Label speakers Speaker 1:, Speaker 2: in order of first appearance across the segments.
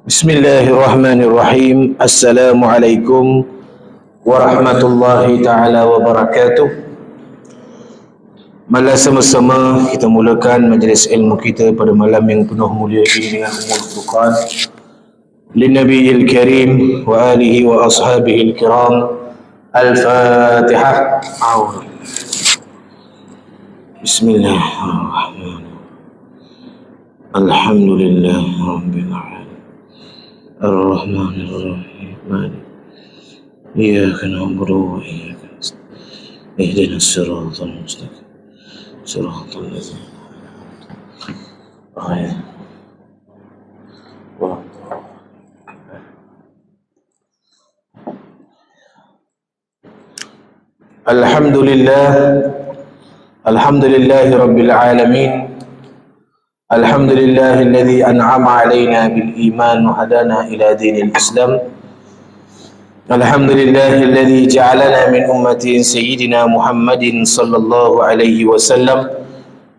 Speaker 1: Bismillahirrahmanirrahim. Assalamualaikum warahmatullahi ta'ala wabarakatuh. Mari sama-sama kita mulakan majlis ilmu kita pada malam yang penuh mulia ini dengan umul Furqan Linnabiyil Karim wa alihi wa ashabihil kiram. Al-Fatihah. Bismillahirrahmanirrahim. Alhamdulillah Rabbil alamin. Ar-Rahmanir-Rahim. Malik. Iyyaka na'budu wa iyyaka nasta'in. Ihdinas siratal mustaqim. Siratal ladzina an'amta 'alaihim. Alhamdulillahi Rabbil Alamin. Alhamdulillahilladzi an'ama alaina bil iman wa hadana ila dinil Islam. Alhamdulillahilladzi ja'alana min ummati sayyidina Muhammadin sallallahu alaihi wasallam.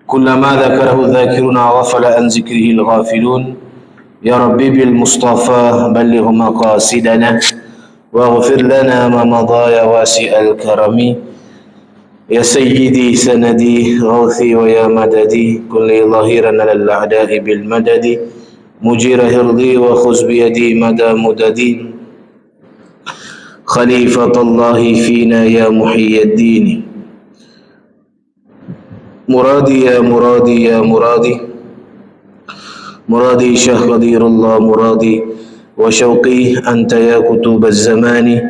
Speaker 1: Kullama dzakarahu dzakiruna wa ghafala an zikrihil ghafilun. Ya Rabbi bil Mustafa balligh maqasidana waghfir lana ma madha ya wasi'al karami. Ya Sayyidi sanadi ghawthi wa ya madadi kulli zahiran alal a'da'i bil madadi mujira hirdi wa khuz biyadi mada mudadi Khalifatullahi fina ya muhyiddin. Muradi ya muradi ya muradi Muradi Syekh Qadirullah muradi wa syauqi anta ya kutubaz zamani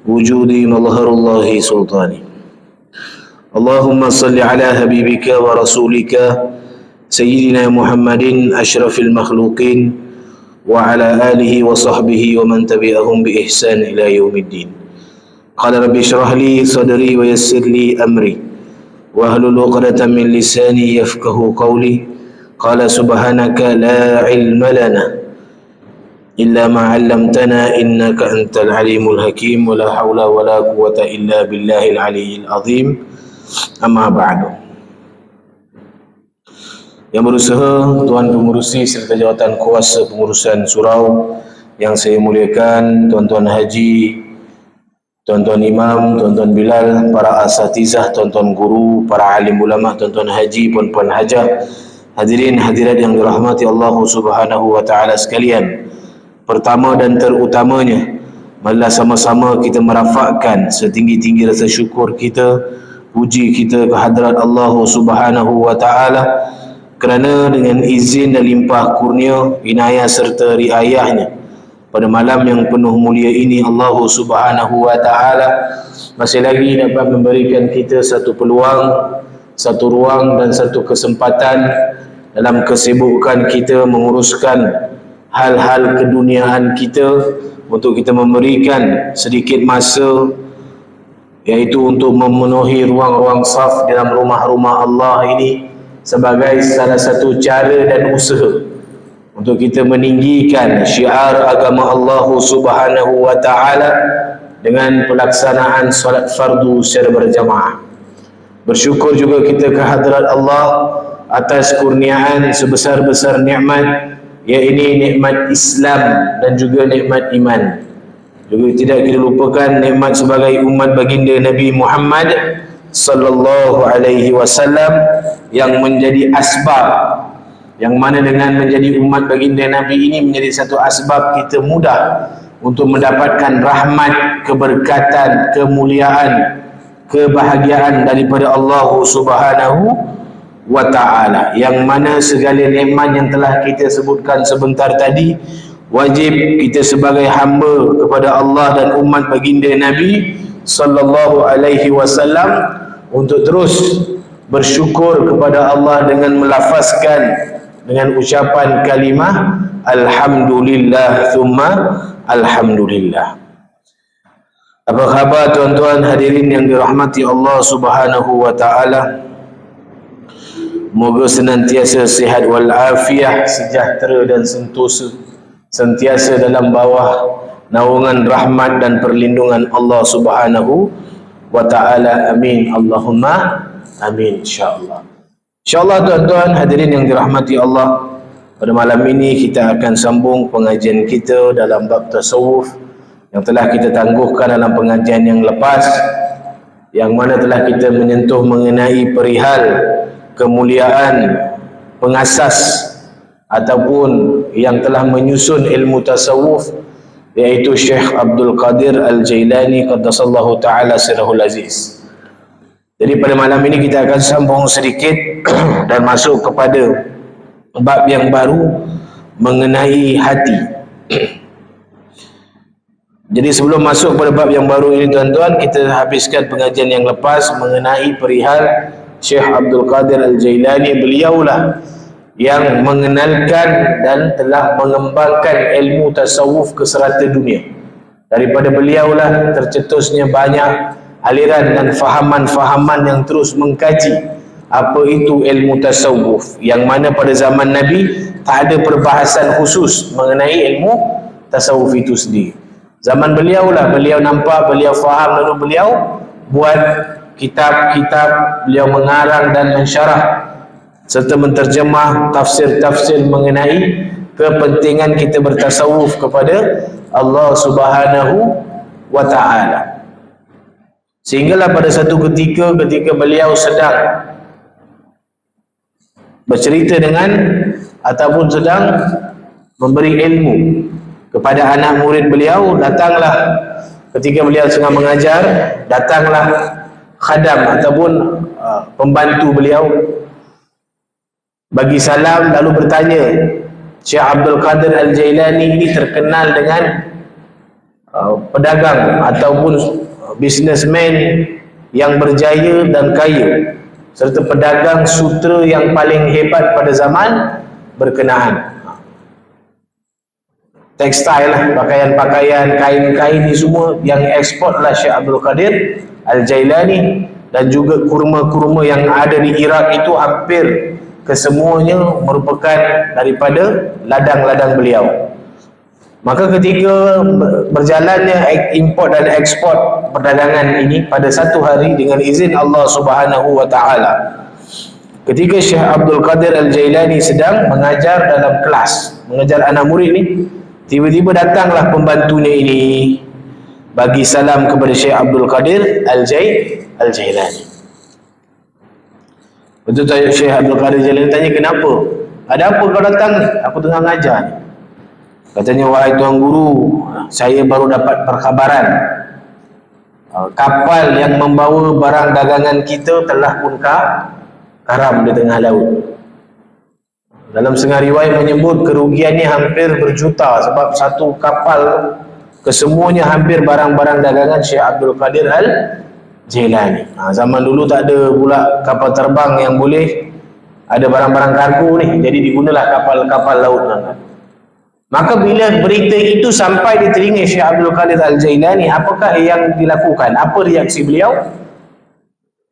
Speaker 1: wujudi mazharullahi sultani. Allahumma salli ala habibika wa rasulika Sayyidina Muhammadin ashrafil makhluqin wa ala alihi wa sahbihi wa man tabi'ahum bi ihsan ila yaumiddin. Qala rabbi shrah li sadri wa yassir li amri wa hlul 'uqdatam min lisani yafqahu qawli. Qala subhanaka la ilma lana illa ma 'allamtana innaka antal alimul hakim wa la hawla wa la quwwata illa billahil aliyyil azim. Amma ba'du. Yang berusaha, Tuan Pengurusi serta Jawatan Kuasa Pengurusan Surau yang saya muliakan, Tuan-Tuan Haji, Tuan-Tuan Imam, Tuan-Tuan Bilal, para asatizah, Tuan-Tuan Guru, para alim ulama, Tuan-Tuan Haji, Puan-Puan Hajah, hadirin hadirat yang dirahmati Allah Subhanahu wa Ta'ala sekalian. Pertama dan terutamanya, marilah sama-sama kita merafakkan setinggi-tinggi rasa syukur kita, puji kita ke hadrat Allah Subhanahu wa Ta'ala kerana dengan izin dan limpah kurnia, inayah serta riayahnya pada malam yang penuh mulia ini, Allah Subhanahu wa Ta'ala masih lagi dapat memberikan kita satu peluang, satu ruang dan satu kesempatan dalam kesibukan kita menguruskan hal-hal keduniaan kita untuk kita memberikan sedikit masa, yaitu untuk memenuhi ruang-ruang saf dalam rumah-rumah Allah ini sebagai salah satu cara dan usaha untuk kita meninggikan syiar agama Allah Subhanahu wa Ta'ala dengan pelaksanaan solat fardu secara berjamaah. Bersyukur juga kita ke hadrat Allah atas kurniaan sebesar-besar nikmat, iaitu nikmat Islam dan juga nikmat iman. Juga tidak kita lupakan nikmat sebagai umat baginda Nabi Muhammad sallallahu alaihi wasallam yang menjadi asbab, yang mana dengan menjadi umat baginda Nabi ini menjadi satu asbab kita mudah untuk mendapatkan rahmat, keberkatan, kemuliaan, kebahagiaan daripada Allah Subhanahu wa Ta'ala, yang mana segala nikmat yang telah kita sebutkan sebentar tadi wajib kita sebagai hamba kepada Allah dan umat baginda Nabi sallallahu alaihi wasallam untuk terus bersyukur kepada Allah dengan melafazkan dengan ucapan kalimah alhamdulillah thumma alhamdulillah. Apa khabar tuan-tuan hadirin yang dirahmati Allah Subhanahu wa Ta'ala? Moga senantiasa sihat wal afiah, sejahtera dan sentosa, sentiasa dalam bawah naungan rahmat dan perlindungan Allah Subhanahu wa Ta'ala. Amin Allahumma amin, insyaAllah. InsyaAllah tuan-tuan hadirin yang dirahmati Allah, pada malam ini kita akan sambung pengajian kita dalam bab tasawuf yang telah kita tangguhkan dalam pengajian yang lepas, yang mana telah kita menyentuh mengenai perihal kemuliaan pengasas ataupun yang telah menyusun ilmu tasawuf, iaitu Syekh Abdul Qadir Al-Jailani qaddasallahu ta'ala sirrahul aziz. Jadi pada malam ini kita akan sambung sedikit dan masuk kepada bab yang baru mengenai hati. Jadi sebelum masuk pada bab yang baru ini tuan-tuan, kita habiskan pengajian yang lepas mengenai perihal Syekh Abdul Qadir Al-Jailani. Beliaulah yang mengenalkan dan telah mengembangkan ilmu tasawuf ke serata dunia. Daripada beliaulah tercetusnya banyak aliran dan fahaman-fahaman yang terus mengkaji apa itu ilmu tasawuf, yang mana pada zaman Nabi tak ada perbahasan khusus mengenai ilmu tasawuf itu sendiri. Zaman beliau lah, beliau nampak, beliau faham, lalu beliau buat kitab-kitab, beliau mengarang dan mensyarah serta menterjemah tafsir-tafsir mengenai kepentingan kita bertasawuf kepada Allah Subhanahu wa ta'ala. Sehinggalah pada satu ketika beliau sedang bercerita dengan ataupun sedang memberi ilmu kepada anak murid beliau, datanglah ketika beliau sedang mengajar, datanglah khadam ataupun pembantu beliau bagi salam lalu bertanya, Syekh Abdul Qadir Al-Jailani ini terkenal dengan pedagang ataupun businessman yang berjaya dan kaya, serta pedagang sutra yang paling hebat pada zaman berkenaan. Tekstil lah, pakaian-pakaian, kain-kain ni semua yang ekspor lah Syekh Abdul Qadir Al-Jailani, dan juga kurma-kurma yang ada di Iraq itu hampir kesemuanya merupakan daripada ladang-ladang beliau. Maka ketika berjalannya import dan ekspor perdagangan ini pada satu hari dengan izin Allah Subhanahu wa ta'ala, ketika Syekh Abdul Qadir Al-Jailani sedang mengajar dalam kelas, mengajar anak murid ni, tiba-tiba datanglah pembantunya ini bagi salam kepada Syekh Abdul Qadir Al-Jailani. Betul tak Syekh Abdul Qadir Al-Jailani tanya, kenapa? Ada apa kau datang ni? Aku tengah ngajar ni. Katanya, wahai tuan guru, saya baru dapat perkhabaran kapal yang membawa barang dagangan kita telah pun karam di tengah laut. Dalam setengah riwayat menyebut kerugiannya hampir berjuta, sebab satu kapal kesemuanya hampir barang-barang dagangan Syekh Abdul Qadir Al-Jailani. Zaman dulu tak ada pula kapal terbang yang boleh ada barang-barang kargo ni, jadi digunalah kapal-kapal laut. Maka bila berita itu sampai di telinga Syekh Abdul Qadir Al-Jailani, apakah yang dilakukan? Apa reaksi beliau?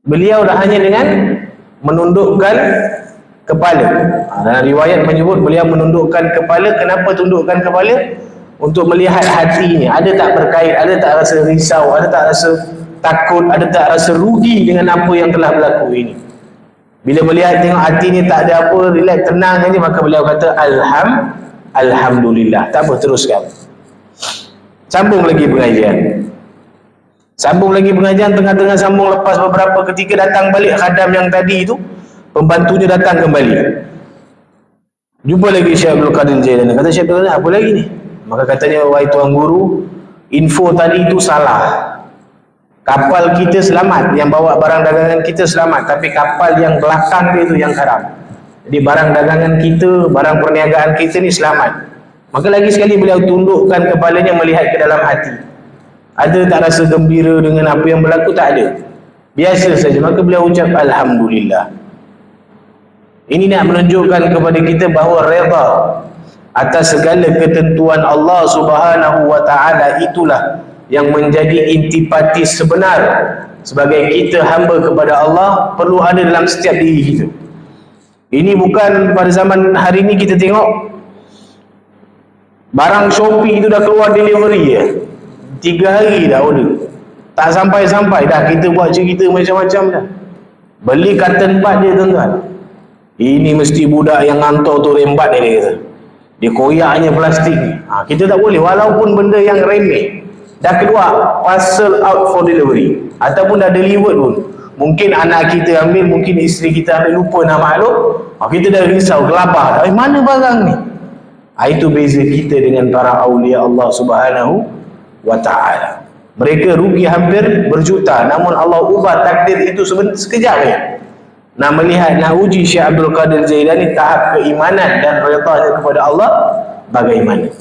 Speaker 1: Beliau dah hanya dengan menundukkan kepala. Dalam riwayat menyebut beliau menundukkan kepala. Kenapa tundukkan kepala? Untuk melihat hatinya, ada tak berkait, ada tak rasa risau, ada tak rasa takut, ada tak rasa rugi dengan apa yang telah berlaku ini. Bila melihat tengok hati ni tak ada apa, relax, tenang saja, maka beliau kata Alhamdulillah. Tak apa, teruskan. Sambung lagi pengajian. Tengah-tengah sambung, lepas beberapa ketika datang balik khadam yang tadi itu, pembantunya datang kembali. Jumpa lagi Syekh Abdul Qadir Jailani. Kata Syekh Abdul Qadir, apa lagi ni? Maka katanya, wahai tuan guru, info tadi itu salah. Kapal kita selamat, yang bawa barang dagangan kita selamat, tapi kapal yang belakang dia itu yang karam. Jadi barang dagangan kita, barang perniagaan kita ni selamat. Maka lagi sekali beliau tundukkan kepalanya melihat ke dalam hati. Ada tak rasa gembira dengan apa yang berlaku? Tak ada. Biasa saja. Maka beliau ucap Alhamdulillah. Ini nak menunjukkan kepada kita bahawa redha atas segala ketentuan Allah Subhanahu wa ta'ala itulah yang menjadi intipati sebenar sebagai kita hamba kepada Allah perlu ada dalam setiap diri kita. Ini bukan pada zaman hari ini kita tengok barang Shopee itu dah keluar delivery ya. 3 hari dah order. Tak sampai-sampai dah kita buat cerita macam-macam dah. Beli karton 4 dia tuan-tuan. Ini mesti budak yang ngantor tu rembat dia kata. Dia koyaknya plastik ni. Kita tak boleh, walaupun benda yang remeh. Dah keluar, parcel out for delivery. Ataupun dah delivered pun. Mungkin anak kita ambil, mungkin isteri kita ambil, lupa nak maklum. Kita dah risau, gelabah. Mana barang ni? Itu beza kita dengan para awliya Allah Subhanahu wa ta'ala. Mereka rugi hampir berjuta, namun Allah ubah takdir itu sekejap ya. Nak melihat, nak uji Syekh Abdul Qadir Jailani tahap keimanan dan redanya kepada Allah bagaimana.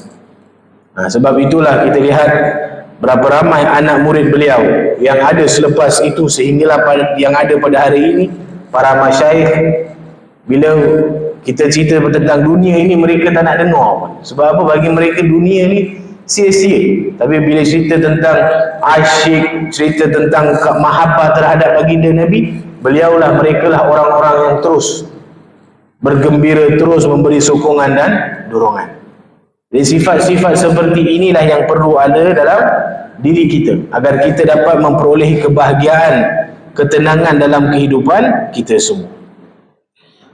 Speaker 1: Sebab itulah kita lihat berapa ramai anak murid beliau yang ada selepas itu, sehinggalah yang ada pada hari ini para masyayikh. Bila kita cerita tentang dunia ini, mereka tak nak dengar. Sebab apa? Bagi mereka dunia ni sia-sia. Tapi bila cerita tentang asyik, cerita tentang mahabbah terhadap baginda Nabi, beliaulah, merekalah orang-orang yang terus bergembira, terus memberi sokongan dan dorongan. Jadi sifat-sifat seperti inilah yang perlu ada dalam diri kita, agar kita dapat memperolehi kebahagiaan, ketenangan dalam kehidupan kita semua.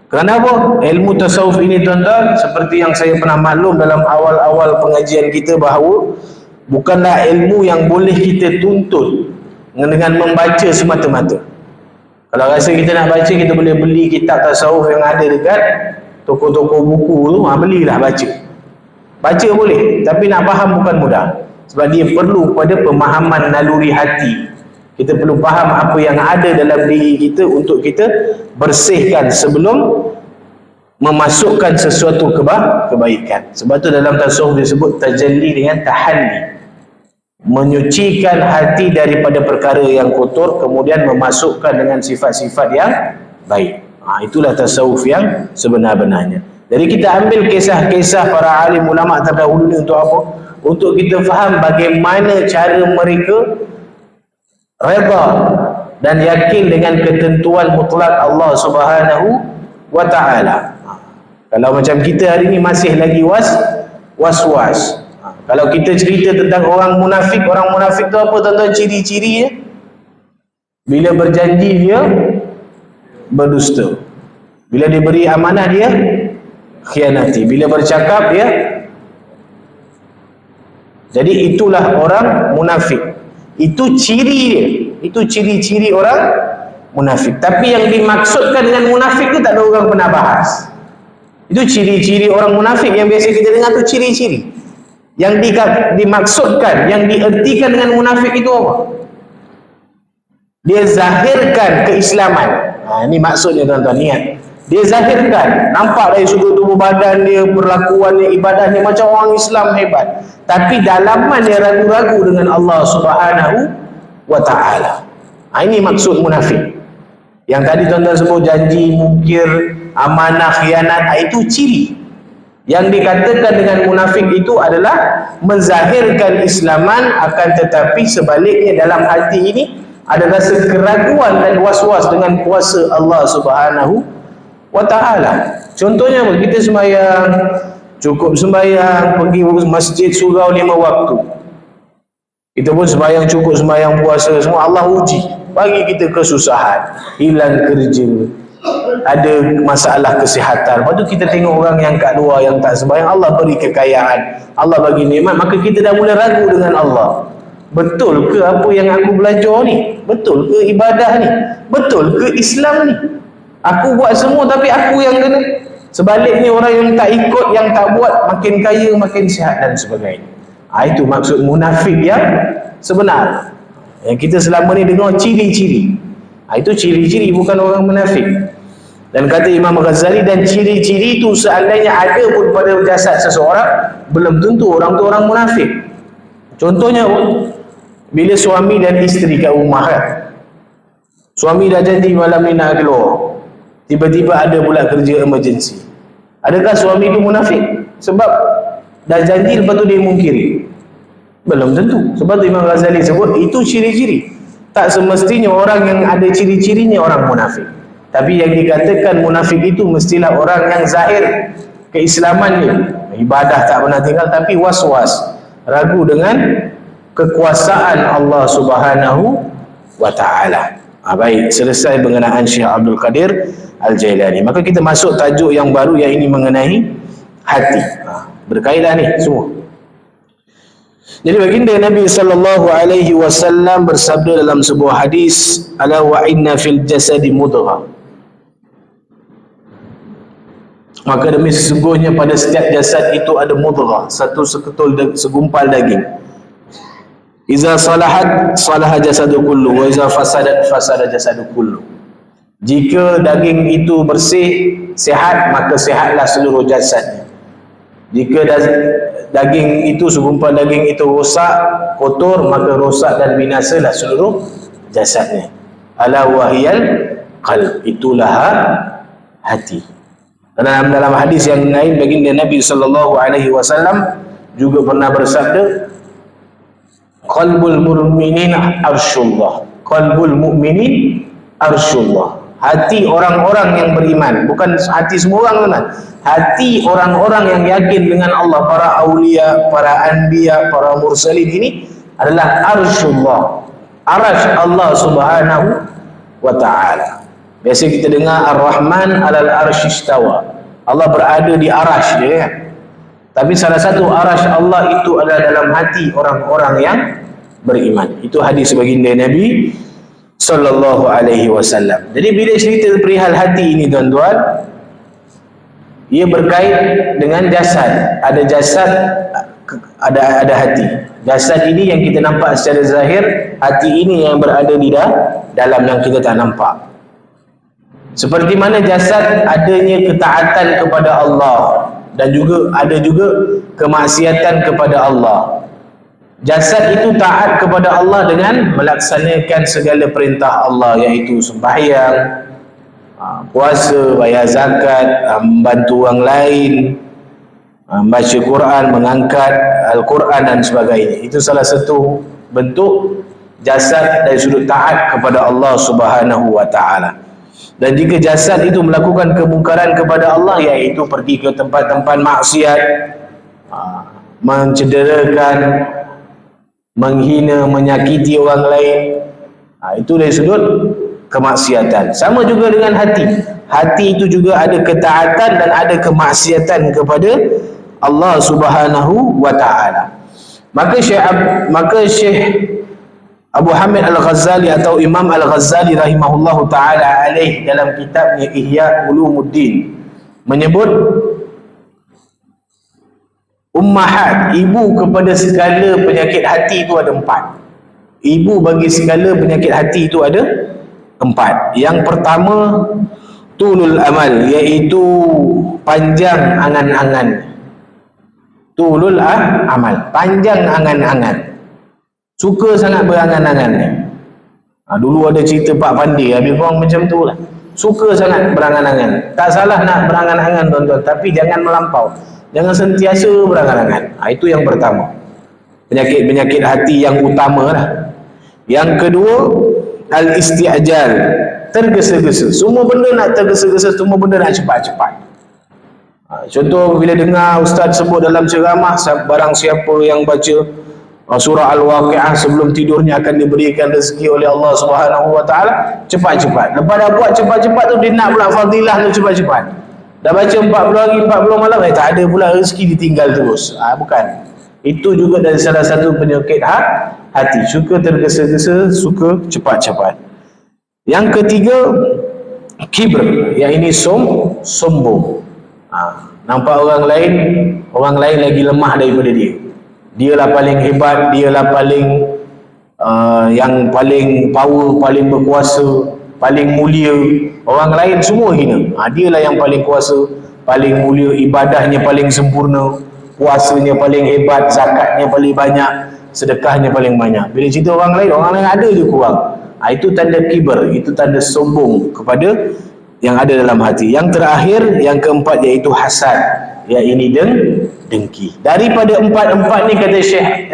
Speaker 1: Kerana apa? Ilmu tasawuf ini tuan-tuan, seperti yang saya pernah maklum dalam awal-awal pengajian kita, bahawa bukanlah ilmu yang boleh kita tuntut dengan membaca semata-mata. Kalau rasa kita nak baca, kita boleh beli kitab tasawuf yang ada dekat toko-toko buku tu, belilah baca. Baca boleh, tapi nak faham bukan mudah. Sebab dia perlu pada pemahaman naluri hati. Kita perlu faham apa yang ada dalam diri kita untuk kita bersihkan sebelum memasukkan sesuatu kebaikan. Sebab tu dalam tasawuf disebut tajalli dengan tahalli. Menyucikan hati daripada perkara yang kotor, kemudian memasukkan dengan sifat-sifat yang baik. Itulah tasawuf yang sebenar-benarnya. Jadi kita ambil kisah-kisah para alim ulama terdahulu ni untuk apa? Untuk kita faham bagaimana cara mereka redha dan yakin dengan ketentuan mutlak Allah Subhanahu wa ta'ala. Kalau macam kita hari ni masih lagi was-was. Kalau kita cerita tentang orang munafik tu apa tuan-tuan ciri-cirinya? Bila berjanji dia berdusta. Bila diberi amanah dia khianati. Bila bercakap dia. Jadi itulah orang munafik. Itu ciri dia. Itu ciri-ciri orang munafik. Tapi yang dimaksudkan dengan munafik itu tak ada orang pernah bahas. Itu ciri-ciri orang munafik yang biasa kita dengar tu ciri-ciri. Yang dimaksudkan, yang diertikan dengan munafik itu apa? Dia zahirkan keislaman. Ini maksudnya tuan-tuan, niat. Dia zahirkan, nampak dari sudut tubuh badan dia, perlakuannya, ibadahnya macam orang Islam hebat. Tapi dalaman dia ragu-ragu dengan Allah Subhanahu wa ta'ala. Ini maksud munafik. Yang tadi tuan-tuan sebut janji, mungkir, amanah, khianat, itu ciri. Yang dikatakan dengan munafik itu adalah menzahirkan Islaman, akan tetapi sebaliknya dalam hati ini ada rasa keraguan dan was-was dengan kuasa Allah Subhanahu wa ta'ala. Contohnya kita sembahyang, cukup sembahyang, pergi masjid surau 5 waktu. Kita pun sembahyang cukup, sembahyang puasa semua, Allah uji, bagi kita kesusahan, hilang kerja, ada masalah kesihatan. Lepas tu kita tengok orang yang kat luar yang tak sembahyang, Allah beri kekayaan, Allah bagi nikmat, maka kita dah mula ragu dengan Allah. Betul ke apa yang aku belajar ni? Betul ke ibadah ni? Betul ke Islam ni? Aku buat semua tapi aku yang kena. Sebaliknya orang yang tak ikut, yang tak buat, makin kaya, makin sihat dan sebagainya. Itu maksud munafik yang sebenar. Yang kita selama ni dengar ciri-ciri. Itu ciri-ciri, bukan orang munafik. Dan kata Imam Ghazali, dan ciri-ciri itu seandainya ada pun pada jasad seseorang, belum tentu orang tu orang munafik. Contohnya, bila suami dan isteri kat rumah kan, suami dah janji malam ni nak keluar, tiba-tiba ada pula kerja emergency. Adakah suami itu munafik? Sebab dah janji, lepas tu dia mungkiri? Belum tentu. Sebab tu Imam Ghazali sebut itu ciri-ciri. Tak semestinya orang yang ada ciri-cirinya orang munafik. Tapi yang dikatakan munafik itu mestilah orang yang zahir keislamannya, ibadah tak pernah tinggal, tapi was-was, ragu dengan kekuasaan Allah Subhanahu wa ta'ala. Baik, selesai pengenaan Syekh Abdul Qadir. Al-Jailani. Maka kita masuk tajuk yang baru yang ini mengenai hati. Berkaitan ni semua. Jadi baginda Nabi SAW bersabda dalam sebuah hadis, ala wa inna fil jasadi mudghah. Maka demi sesungguhnya pada setiap jasad itu ada mudghah, satu segumpal daging. Iza salahat salaha jasadu kullu wa iza fasadat fasada jasadu kullu. Jika daging itu bersih, sihat, maka sihatlah seluruh jasadnya. Jika daging itu, segumpal daging itu rosak, kotor, maka rosak dan binasalah seluruh jasadnya. Ala wahiyal qalb, itulah hati. Dalam hadis yang lain baginda Nabi SAW juga pernah bersabda, qalbul mu'minin arsyullah. Qalbul mu'minin arsyullah. Hati orang-orang yang beriman, bukan hati semua orang, teman. Hati orang-orang yang yakin dengan Allah, para aulia, para anbiya, para mursalin ini adalah arsyullah, arasy Allah Subhanahu wa ta'ala. Biasa kita dengar Ar-Rahman alal arsy istawa. Allah berada di arasy dia, kan? Tapi salah satu arasy Allah itu adalah dalam hati orang-orang yang beriman. Itu hadis baginda Nabi sallallahu alaihi wasallam. Jadi bila cerita perihal hati ini, tuan-tuan, ia berkait dengan jasad. Ada jasad, ada hati. Jasad ini yang kita nampak secara zahir, hati ini yang berada di dalam yang kita tak nampak. Seperti mana jasad adanya ketaatan kepada Allah dan juga ada juga kemaksiatan kepada Allah. Jasad itu taat kepada Allah dengan melaksanakan segala perintah Allah, iaitu sembahyang, puasa, bayar zakat, membantu orang lain, baca Quran, mengangkat Al-Quran dan sebagainya. Itu salah satu bentuk jasad dari sudut taat kepada Allah Subhanahu wa ta'ala. Dan jika jasad itu melakukan kemungkaran kepada Allah, iaitu pergi ke tempat-tempat maksiat, mencederakan, menghina, menyakiti orang lain, itu dari sudut kemaksiatan. Sama juga dengan hati. Hati itu juga ada ketaatan dan ada kemaksiatan kepada Allah Subhanahu wa ta'ala. Maka Syekh Abu Hamid Al-Ghazali atau Imam Al-Ghazali rahimahullahu ta'ala alaih dalam kitabnya Ihya Ulumuddin menyebut ummahat, ibu kepada segala penyakit hati itu ada 4. Ibu bagi segala penyakit hati itu ada 4. Yang pertama, tulul amal, iaitu panjang angan-angan. Tulul amal, panjang angan-angan. Suka sangat berangan-angan. Dulu ada cerita Pak Pandi, habis orang macam tu lah. Suka sangat berangan-angan. Tak salah nak berangan-angan, tuan-tuan, tapi jangan melampau. Jangan sentiasa berangan-angan. Itu yang pertama. Penyakit-penyakit hati yang utama lah. Yang kedua, al-isti'jal, tergesa-gesa. Semua benda nak tergesa-gesa, semua benda nak cepat-cepat. Contoh bila dengar ustaz sebut dalam ceramah, barang siapa yang baca surah Al-Waqi'ah sebelum tidurnya akan diberikan rezeki oleh Allah Subhanahu wa ta'ala, cepat-cepat. Lepas dah buat cepat-cepat tu, dia nak pula fadilah tu cepat-cepat. Dah baca 40 hari 40 malam, tak ada pula rezeki, ditinggal terus. Bukan. Itu juga dari salah satu penyakit hati. Suka tergesa-gesa, suka cepat-cepat. Yang ketiga, kibr, yang ini sombong. Nampak orang lain lagi lemah daripada dia. Dialah paling hebat, dialah paling yang paling power, paling berkuasa, paling mulia. Orang lain semua hina. Dialah yang paling kuasa, paling mulia, ibadahnya paling sempurna, puasanya paling hebat, zakatnya paling banyak, sedekahnya paling banyak. Bila cerita orang lain ada je kurang. Itu tanda kibar, itu tanda sombong kepada yang ada dalam hati. Yang terakhir, yang keempat, iaitu hasad. Ya, ini dengki. Daripada empat ni, kata Syekh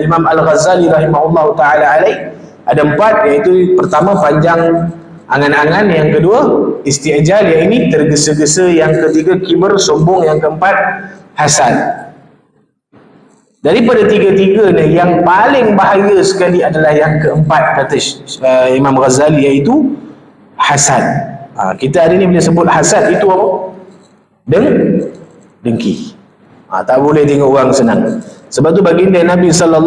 Speaker 1: Imam Al-Ghazali rahimahullahu ta'ala alaih, ada 4, iaitu pertama panjang angan-angan, yang kedua isti'jal, yang ini tergesa-gesa, yang ketiga kibr, sombong, yang keempat hasad. Daripada tiga-tiga ni, yang paling bahaya sekali adalah yang keempat, kata Imam Ghazali, iaitu hasad. Kita hari ni bila sebut hasad itu apa? Dengki. Tak boleh tengok orang senang. Sebab tu baginda Nabi SAW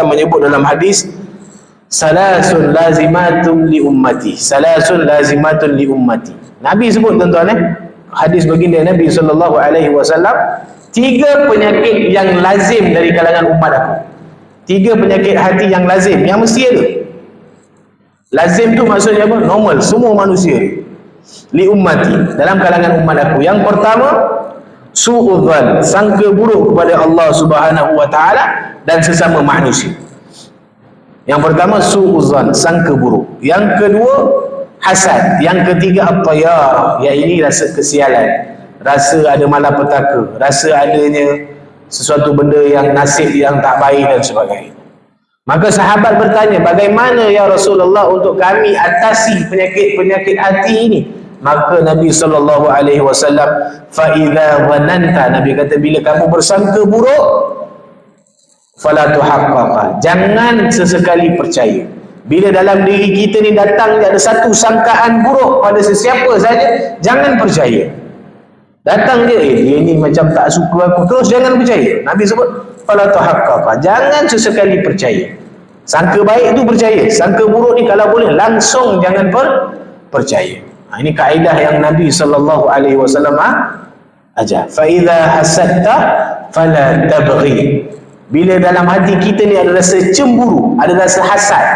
Speaker 1: menyebut dalam hadis, salasun lazimatun li ummati. Salasun lazimatun li ummati. Nabi sebut tuan-tuan hadis baginda Nabi SAW, 3 penyakit yang lazim dari kalangan umat aku. 3 penyakit hati yang lazim, yang mesti ada. Lazim tu maksudnya apa? Normal, semua manusia. Li ummati, dalam kalangan umat aku. Yang pertama, su'udzan, sangka buruk kepada Allah Subhanahu wa taala dan sesama manusia. Yang pertama su'udzan, sangka buruk. Yang kedua hasad. Yang ketiga at-tayar, iaitu rasa kesialan, rasa ada malapetaka, rasa adanya sesuatu benda yang nasib yang tak baik dan sebagainya. Maka sahabat bertanya, bagaimana ya Rasulullah untuk kami atasi penyakit-penyakit hati ini? Maka Nabi SAW, fa idza dhananta, Nabi kata, bila kamu bersangka buruk, fala tuhaqqaqa, jangan sesekali percaya. Bila dalam diri kita ni datang ada satu sangkaan buruk pada sesiapa saja, jangan percaya. Datang dia, dia ni macam tak suka aku, terus jangan percaya. Nabi sebut fala tuhaqqaqa, jangan sesekali percaya. Sangka baik tu percaya, sangka buruk ni kalau boleh langsung jangan percaya. Ini kaedah yang Nabi SAW ajar. Fa idza hasadta fala tabghi. Bila dalam hati kita ni ada rasa cemburu, ada rasa hasad.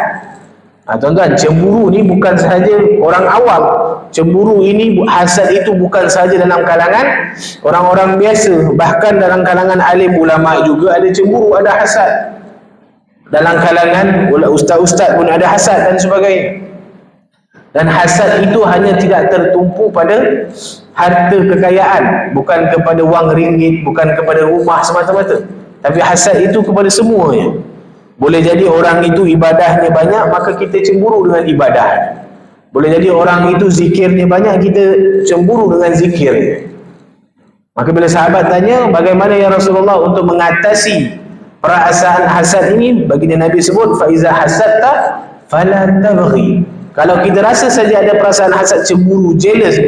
Speaker 1: Tuan-tuan, cemburu ni bukan sahaja orang awam. Cemburu ini, hasad itu bukan sahaja dalam kalangan orang-orang biasa, bahkan dalam kalangan alim ulama juga ada cemburu, ada hasad. Dalam kalangan ustaz-ustaz pun ada hasad dan sebagainya. Dan hasad itu hanya tidak tertumpu pada harta kekayaan, bukan kepada wang ringgit, bukan kepada rumah semata-mata, tapi hasad itu kepada semuanya. Boleh jadi orang itu ibadahnya banyak, maka kita cemburu dengan ibadahnya. Boleh jadi orang itu zikirnya banyak, kita cemburu dengan zikirnya. Maka bila sahabat tanya, bagaimana ya Rasulullah untuk mengatasi perasaan hasad ini? Baginda Nabi sebut, fa iza hasadta fala tabghi. Kalau kita rasa saja ada perasaan hasad, cemburu, jealous,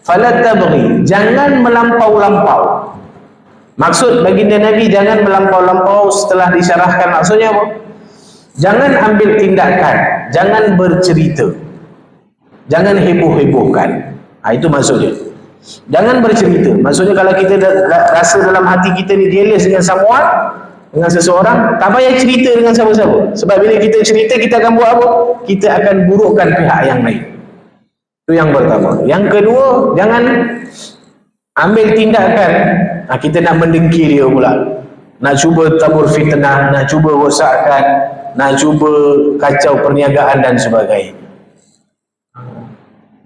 Speaker 1: fala tabghi, jangan melampau-lampau. Maksud baginda Nabi jangan melampau-lampau setelah disyarahkan, maksudnya apa? Jangan ambil tindakan, jangan bercerita, jangan heboh-hebohkan. Itu maksudnya. Jangan bercerita. Maksudnya kalau kita rasa dalam hati kita ni jealous dengan someone, dengan seseorang, tak payah cerita dengan siapa-siapa. Sebab bila kita cerita, kita akan buat apa? Kita akan burukkan pihak yang lain. Itu yang pertama. Yang kedua, jangan ambil tindakan. Kita nak mendengki dia pula, nak cuba tabur fitnah, nak cuba rosakkan, nak cuba kacau perniagaan dan sebagainya.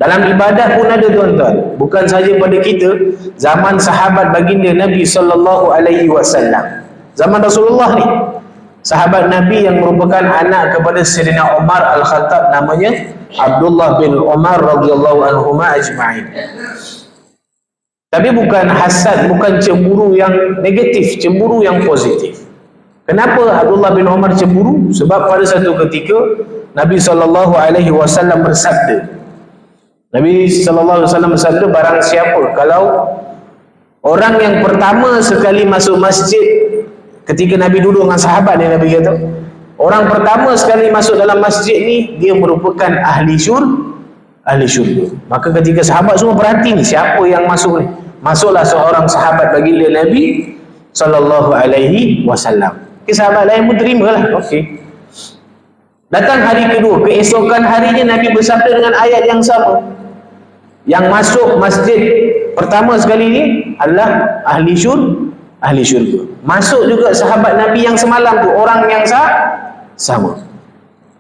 Speaker 1: Dalam ibadah pun ada, tuan-tuan. Bukan saja pada kita, zaman sahabat baginda Nabi SAW, zaman Rasulullah ni, sahabat Nabi yang merupakan anak kepada Sayyidina Umar Al-Khattab, namanya Abdullah bin Umar radhiyallahu anhuma ajma'in. Tapi bukan hasad, bukan cemburu yang negatif, cemburu yang positif. Kenapa Abdullah bin Umar cemburu? Sebab pada satu ketika Nabi SAW bersabda, Nabi SAW bersabda, barang siapa kalau orang yang pertama sekali masuk masjid, ketika Nabi duduk dengan sahabat ni, Nabi kata, orang pertama sekali masuk dalam masjid ni, dia merupakan ahli syurga. Maka ketika sahabat semua perhati ni, siapa yang masuk ni? Masuklah seorang sahabat baginda Nabi SAW. Sahabat lain pun terimalah. Okey. Datang hari kedua, keesokan harinya Nabi bersabda dengan ayat yang sama. Yang masuk masjid pertama sekali ni adalah ahli syurga. Masuk juga sahabat Nabi yang semalam tu, orang yang sama.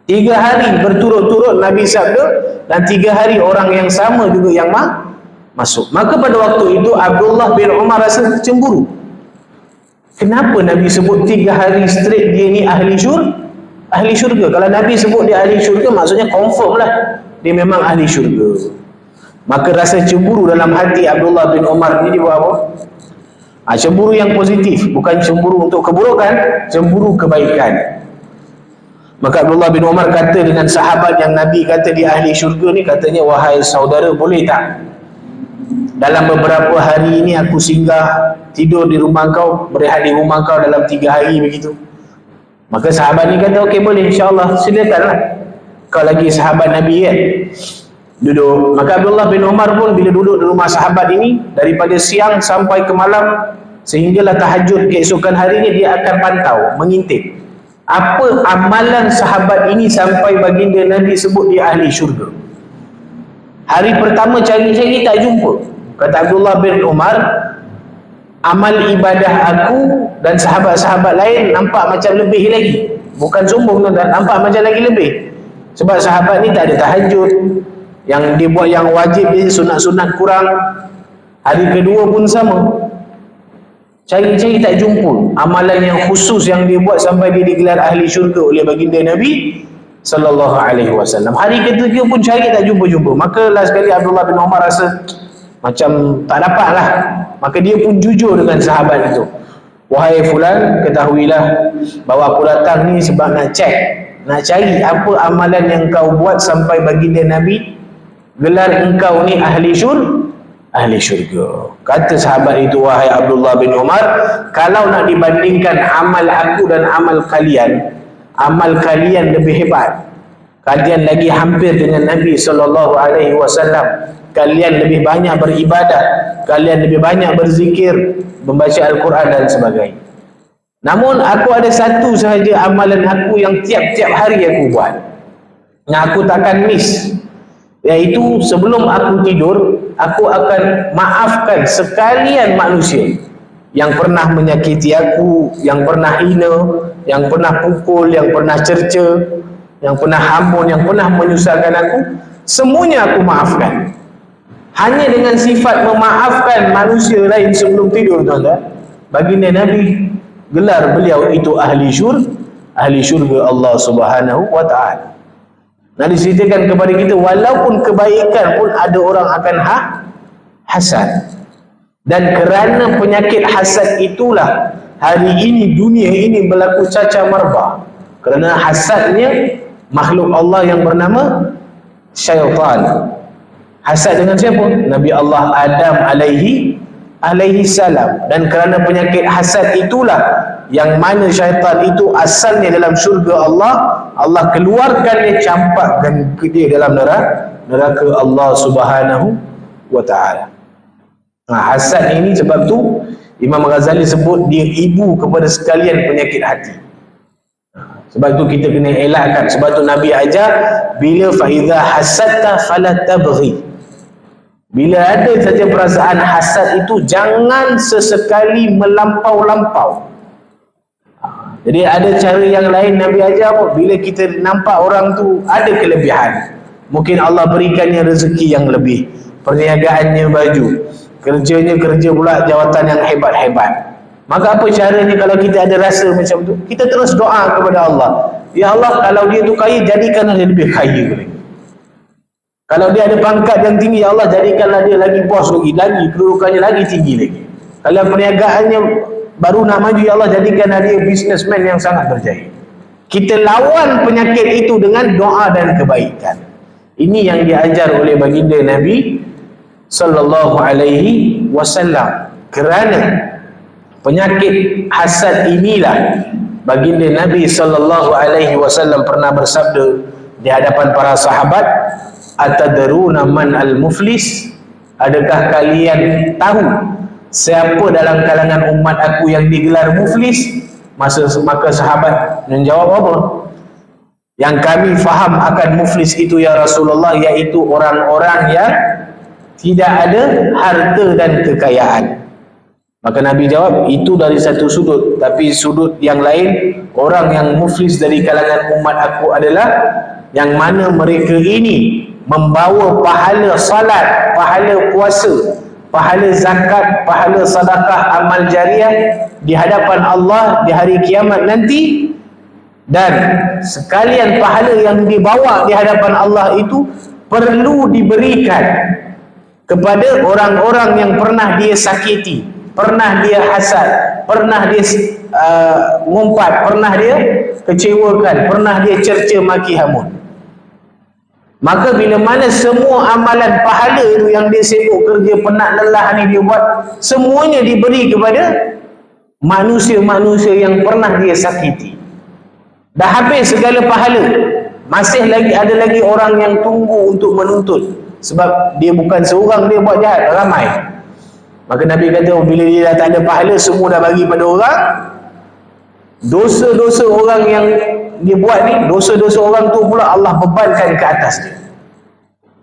Speaker 1: 3 hari berturut-turut Nabi sabda, dan 3 hari orang yang sama juga yang masuk. Maka pada waktu itu Abdullah bin Umar rasa cemburu. Kenapa Nabi sebut 3 hari straight dia ni ahli syurga? Kalau Nabi sebut dia ahli syurga, maksudnya confirm lah dia memang ahli syurga. Maka rasa cemburu dalam hati Abdullah bin Umar ni dia buat apa? Cemburu yang positif, bukan cemburu untuk keburukan, cemburu kebaikan. Maka Abdullah bin Umar kata dengan sahabat yang Nabi kata dia ahli syurga ni, katanya, wahai saudara, boleh tak dalam beberapa hari ini aku singgah tidur di rumah kau, berehat di rumah kau dalam 3 hari begitu? Maka sahabat ni kata, okey boleh, insyaAllah, silakanlah, kau lagi sahabat Nabi kan. Duduk. Maka Abdullah bin Umar pun bila duduk di rumah sahabat ini daripada siang sampai ke malam, sehinggalah tahajud keesokan harinya, dia akan pantau, mengintip apa amalan sahabat ini sampai baginda Nabi sebut dia ahli syurga. Hari pertama cari-cari tak jumpa. Kata Abdullah bin Umar, amal ibadah aku dan sahabat-sahabat lain nampak macam lebih lagi. Bukan sombong tuan-tuan, nampak macam lagi lebih. Sebab sahabat ni tak ada tahajud, yang dia buat yang wajib dia sunat-sunat kurang. Hari kedua pun sama, cari-cari tak jumpa amalan yang khusus yang dia buat sampai dia digelar ahli syurga oleh baginda Nabi sallallahu alaihi wasallam. Hari ketiga pun cari tak jumpa-jumpa. Maka last sekali Abdullah bin Umar rasa macam tak dapat lah. Maka dia pun jujur dengan sahabat itu, wahai fulan, ketahuilah bahawa aku datang ni sebab nak cek, nak cari apa amalan yang kau buat sampai baginda Nabi gelar engkau ni ahli syurga. Kata sahabat itu, wahai Abdullah bin Umar, kalau nak dibandingkan amal aku dan amal kalian lebih hebat. Kalian lagi hampir dengan Nabi SAW. Kalian lebih banyak beribadah, kalian lebih banyak berzikir, membaca Al-Quran dan sebagainya. Namun aku ada satu sahaja amalan aku yang tiap-tiap hari aku buat, yang aku takkan miss, iaitu sebelum aku tidur, aku akan maafkan sekalian manusia yang pernah menyakiti aku, yang pernah hina, yang pernah pukul, yang pernah cerca, yang pernah hamun, yang pernah menyusahkan aku. Semuanya aku maafkan. Hanya dengan sifat memaafkan manusia lain sebelum tidur, tuan-tuan, baginda Nabi gelar beliau itu ahli syurga Allah Subhanahu wa ta'ala. Nah, diceritakan kepada kita, walaupun kebaikan pun ada orang akan hasad. Dan kerana penyakit hasad itulah hari ini dunia ini berlaku cacar marbah. Kerana hasadnya makhluk Allah yang bernama syaitan. Hasad dengan siapa? Nabi Allah Adam alaihi salam. Dan kerana penyakit hasad itulah yang mana syaitan itu asalnya dalam syurga Allah, Allah keluarkan dia, campakkan dia dalam neraka Allah Subhanahu wa ta'ala. Hasad ini sebab tu Imam Ghazali sebut dia ibu kepada sekalian penyakit hati. Sebab tu kita kena elakkan. Sebab tu Nabi ajar, bila faidha hasadta fala tabghi, bila ada saja perasaan hasad itu, jangan sesekali melampau-lampau. Jadi ada cara yang lain Nabi ajar apa? Bila kita nampak orang tu ada kelebihan, mungkin Allah berikannya rezeki yang lebih, perniagaannya baju, kerjanya kerja pula jawatan yang hebat-hebat. Maka apa caranya kalau kita ada rasa macam tu? Kita terus doa kepada Allah, ya Allah, kalau dia tu kaya, jadikanlah dia lebih kaya lagi. Kalau dia ada pangkat yang tinggi, ya Allah, jadikanlah dia lagi bos lagi, kedudukannya lagi tinggi lagi. Kalau perniagaannya baru nak maju, ya Allah, jadikanlah dia businessman yang sangat berjaya. Kita lawan penyakit itu dengan doa dan kebaikan. Ini yang diajar oleh baginda Nabi sallallahu alaihi wasallam. Kerana penyakit hasad inilah baginda Nabi sallallahu alaihi wasallam pernah bersabda di hadapan para sahabat, atadruna man al-muflis? Adakah kalian tahu siapa dalam kalangan umat aku yang digelar muflis? Maka sahabat menjawab apa? Yang kami faham akan muflis itu ya Rasulullah, iaitu orang-orang yang tidak ada harta dan kekayaan. Maka Nabi jawab, itu dari satu sudut, tapi sudut yang lain, orang yang muflis dari kalangan umat aku adalah yang mana mereka ini membawa pahala salat, pahala puasa, pahala zakat, pahala sedekah, amal jariah di hadapan Allah di hari kiamat nanti. Dan sekalian pahala yang dibawa di hadapan Allah itu perlu diberikan kepada orang-orang yang pernah dia sakiti, pernah dia hasad, pernah dia ngumpat, pernah dia kecewakan, pernah dia cerca maki hamun. Maka bila mana semua amalan pahala itu yang dia sibuk kerja, penat lelah ni dia buat, semuanya diberi kepada manusia-manusia yang pernah dia sakiti. Dah habis segala pahala, masih lagi ada lagi orang yang tunggu untuk menuntut. Sebab dia bukan seorang dia buat jahat, ramai. Maka Nabi kata, bila dia dah tak ada pahala, semua dah bagi pada orang, dosa-dosa orang yang dia buat ni, dosa-dosa orang tu pula Allah bebankan ke atas dia.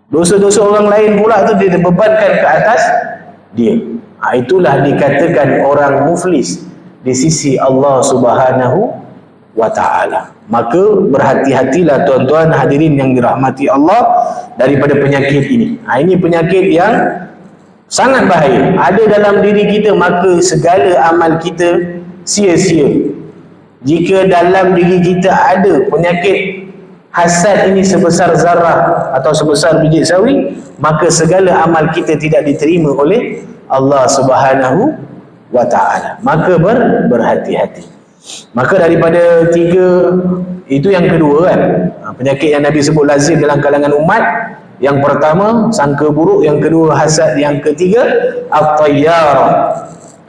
Speaker 1: Dosa-dosa orang lain pula tu dia bebankan ke atas dia. Itulah dikatakan orang muflis di sisi Allah Subhanahu wa ta'ala. Maka berhati-hatilah tuan-tuan hadirin yang dirahmati Allah daripada penyakit ini. Ini penyakit yang sangat bahaya. Ada dalam diri kita, maka segala amal kita sia-sia. Jika dalam diri kita ada penyakit hasad ini sebesar zarah atau sebesar biji sawi, maka segala amal kita tidak diterima oleh Allah Subhanahu wa ta'ala. Maka berhati-hati. Maka daripada tiga, itu yang kedua kan, penyakit yang Nabi sebut lazim dalam kalangan umat. Yang pertama sangka buruk, yang kedua hasad, yang ketiga at-tayyarah.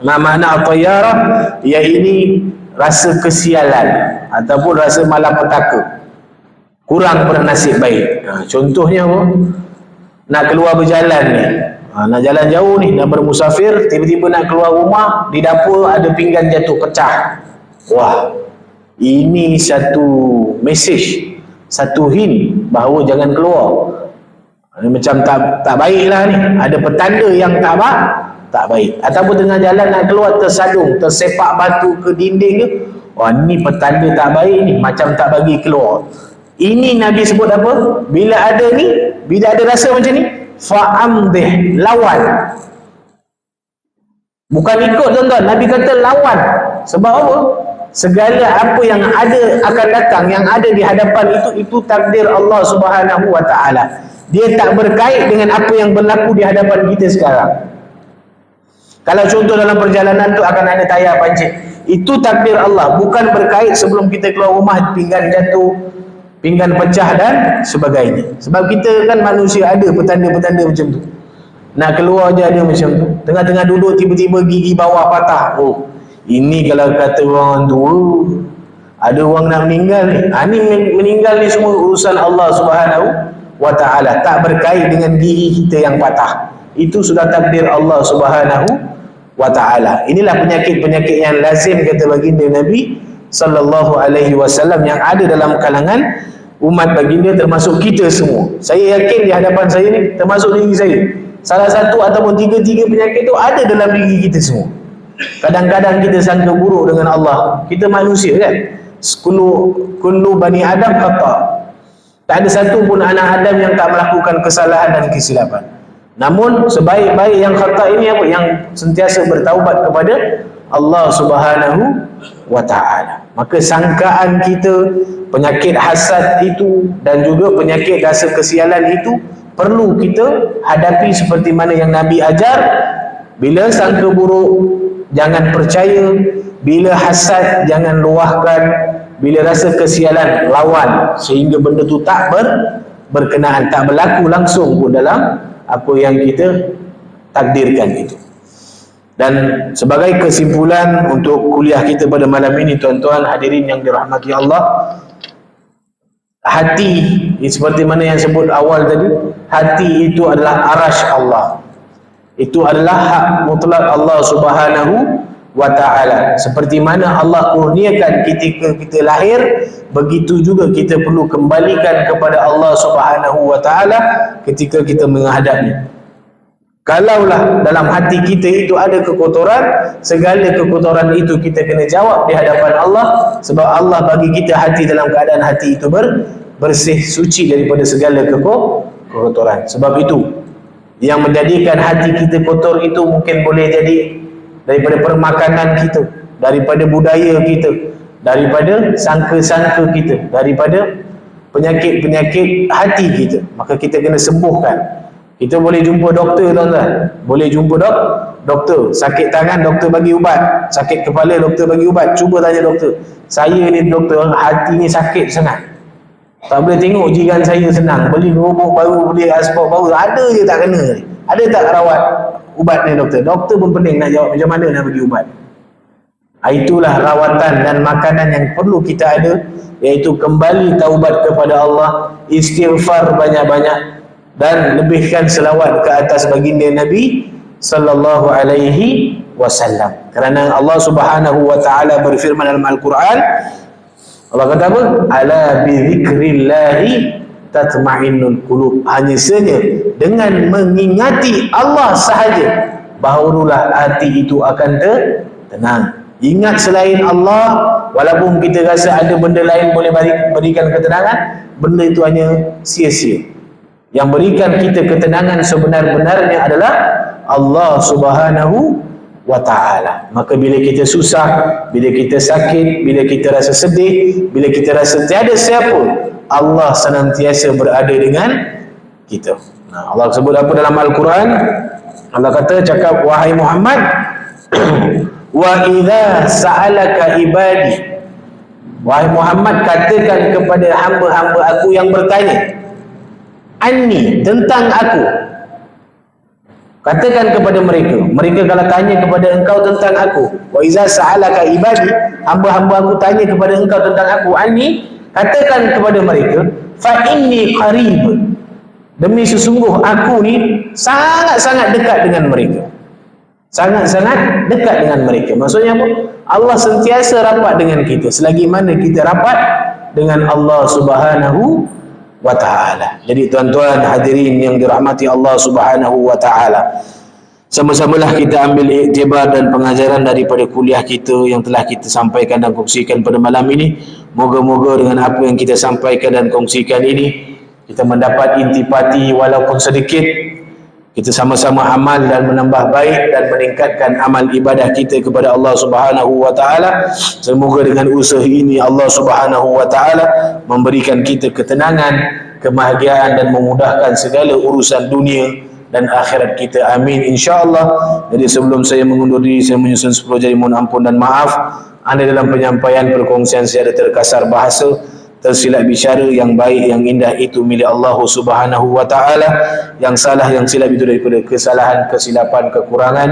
Speaker 1: Makna at-tayyarah iaitu rasa kesialan ataupun rasa malapetaka, kurang bernasib baik. Contohnya apa? Nak keluar berjalan ni, nak jalan jauh ni, nak bermusafir, tiba-tiba nak keluar rumah, di dapur ada pinggan jatuh pecah. Wah, ini satu mesej, satu hint bahawa jangan keluar. Macam tak baiklah ni, ada petanda yang tak baik. Ataupun tengah jalan nak keluar tersadung, tersepak batu ke dinding ke, wah ni petanda tak baik ni, macam tak bagi keluar. Ini Nabi sebut apa? Bila ada ni, bila ada rasa macam ni, fa'amdih, lawan. Bukan ikut tuan-tuan, Nabi kata lawan. Sebab apa? Segala apa yang ada akan datang, yang ada di hadapan itu takdir Allah Subhanahu wa ta'ala. Dia tak berkait dengan apa yang berlaku di hadapan kita sekarang. Kalau contoh dalam perjalanan tu akan ada tayar pancit, itu takdir Allah, bukan berkait sebelum kita keluar rumah pinggan jatuh, pinggan pecah dan sebagainya. Sebab kita kan manusia ada petanda-petanda macam tu. Nak keluar je ada macam tu. Tengah-tengah duduk tiba-tiba gigi bawah patah. Oh, ini kalau kata orang tu ada orang nak meninggal ni. Ni meninggal ni semua urusan Allah Subhanahu wa ta'ala, tak berkait dengan gigi kita yang patah. Itu sudah takdir Allah Subhanahu wa ta'ala. Inilah penyakit-penyakit yang lazim, kata baginda Nabi sallallahu alaihi wasallam, yang ada dalam kalangan umat baginda, termasuk kita semua. Saya yakin di hadapan saya ni, termasuk diri saya, salah satu ataupun tiga-tiga penyakit tu ada dalam diri kita semua. Kadang-kadang kita sangka buruk dengan Allah. Kita manusia kan, kullu bani Adam khata. Tak ada satu pun anak Adam yang tak melakukan kesalahan dan kesilapan. Namun sebaik-baik yang khata ini apa? Yang sentiasa bertaubat kepada Allah Subhanahu wa ta'ala. Maka sangkaan kita, penyakit hasad itu dan juga penyakit rasa kesialan itu perlu kita hadapi seperti mana yang Nabi ajar. Bila sangka buruk, jangan percaya. Bila hasad, jangan luahkan. Bila rasa kesialan, lawan, sehingga benda tu tak berkenaan, tak berlaku langsung pun dalam apa yang kita takdirkan itu. Dan sebagai kesimpulan untuk kuliah kita pada malam ini, tuan-tuan hadirin yang dirahmati Allah, hati, seperti mana yang sebut awal tadi, hati itu adalah arash Allah. Itu adalah hak mutlak Allah Subhanahu wa ta'ala. Seperti mana Allah kurniakan ketika kita lahir, begitu juga kita perlu kembalikan kepada Allah Subhanahu wa ta'ala ketika kita menghadapnya. Kalaulah dalam hati kita itu ada kekotoran, segala kekotoran itu kita kena jawab di hadapan Allah, sebab Allah bagi kita hati dalam keadaan hati itu bersih, suci daripada segala kekotoran. Sebab itu yang menjadikan hati kita kotor itu mungkin boleh jadi daripada permakanan kita, daripada budaya kita, daripada sangka-sangka kita, daripada penyakit-penyakit hati kita. Maka kita kena sembuhkan. Kita boleh jumpa doktor, tuan-tuan. Boleh jumpa doktor. Sakit tangan, doktor bagi ubat. Sakit kepala, doktor bagi ubat. Cuba tanya doktor, saya ni doktor, hati ni sakit sangat, tak boleh tengok jiran saya senang, beli robot baru, beli aspal baru, ada je tak kena ni. Ada tak rawat ubat ni doktor? Doktor pun pening nak jawab macam mana nak bagi ubat. Itulah rawatan dan makanan yang perlu kita ada, iaitu kembali taubat kepada Allah, istighfar banyak-banyak, dan lebihkan selawat ke atas baginda Nabi sallallahu alaihi wasallam. Kerana Allah Subhanahu wa taala berfirman dalam Al-Quran, Allah kata apa? Ala bi dzikrillahi tatma'innul qulub. Hanya saja dengan mengingati Allah sahaja, barulah hati itu akan tenang. Ingat selain Allah, walaupun kita rasa ada benda lain boleh berikan ketenangan, benda itu hanya sia-sia. Yang berikan kita ketenangan sebenar-benarnya adalah Allah Subhanahu wa ta'ala. Maka bila kita susah, bila kita sakit, bila kita rasa sedih, bila kita rasa tiada siapa, Allah senantiasa berada dengan kita. Allah sebut apa dalam Al-Quran? Allah kata, cakap, wahai Muhammad, wa idza sa'alaka ibadi, wahai Muhammad, katakan kepada hamba-hamba aku yang bertanya, anni, tentang aku. Katakan kepada mereka kalau tanya kepada engkau tentang aku, wa iza sa'alaka ibadi, hamba-hamba aku tanya kepada engkau tentang aku, anni, katakan kepada mereka, fa inni qarib, demi sesungguh aku ni sangat-sangat dekat dengan mereka. Sangat-sangat dekat dengan mereka. Maksudnya apa? Allah sentiasa rapat dengan kita, selagi mana kita rapat dengan Allah Subhanahu wa ta'ala. Jadi tuan-tuan hadirin yang dirahmati Allah Subhanahu wa ta'ala, sama-samalah kita ambil iktibar dan pengajaran daripada kuliah kita yang telah kita sampaikan dan kongsikan pada malam ini. Moga-moga dengan apa yang kita sampaikan dan kongsikan ini, kita mendapat intipati walaupun sedikit. Kita sama-sama amal dan menambah baik dan meningkatkan amal ibadah kita kepada Allah Subhanahu wa ta'ala. Semoga dengan usaha ini Allah Subhanahu wa ta'ala memberikan kita ketenangan, kebahagiaan dan memudahkan segala urusan dunia dan akhirat kita. Amin, insya-Allah. Jadi sebelum saya mengundur diri, saya menyusun 10 jari mohon ampun dan maaf. Anda dalam penyampaian perkongsian saya ada terkasar bahasa, tersilap bicara. Yang baik, yang indah itu milik Allah Subhanahu wa ta'ala. Yang salah, yang silap itu daripada kesalahan, kesilapan, kekurangan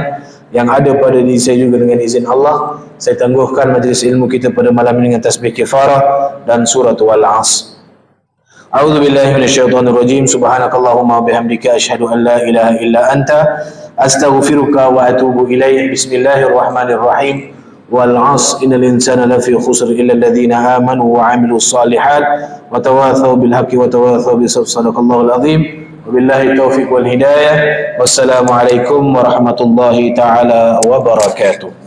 Speaker 1: yang ada pada diri saya juga. Dengan izin Allah, saya tangguhkan majlis ilmu kita pada malam ini dengan tasbih kifarah dan surat Wal-'Asr. A'udzu billahi minasyaitonir rajim. Subhanakallahumma wa bihamdika asyhadu an la ilaha illa anta astaghfiruka wa atubu ilaik. Bismillahirrahmanirrahim. Wal-'asr innal insana lafi khusr illa alladhina amanu wa 'amilus shalihat wa tawatsaw bil haqqi wa tawatsaw bis sabr. Sadaqallahul azim. Wabillahi taufiq wal hidayah. Wassalamu alaikum warahmatullahi taala wabarakatuh.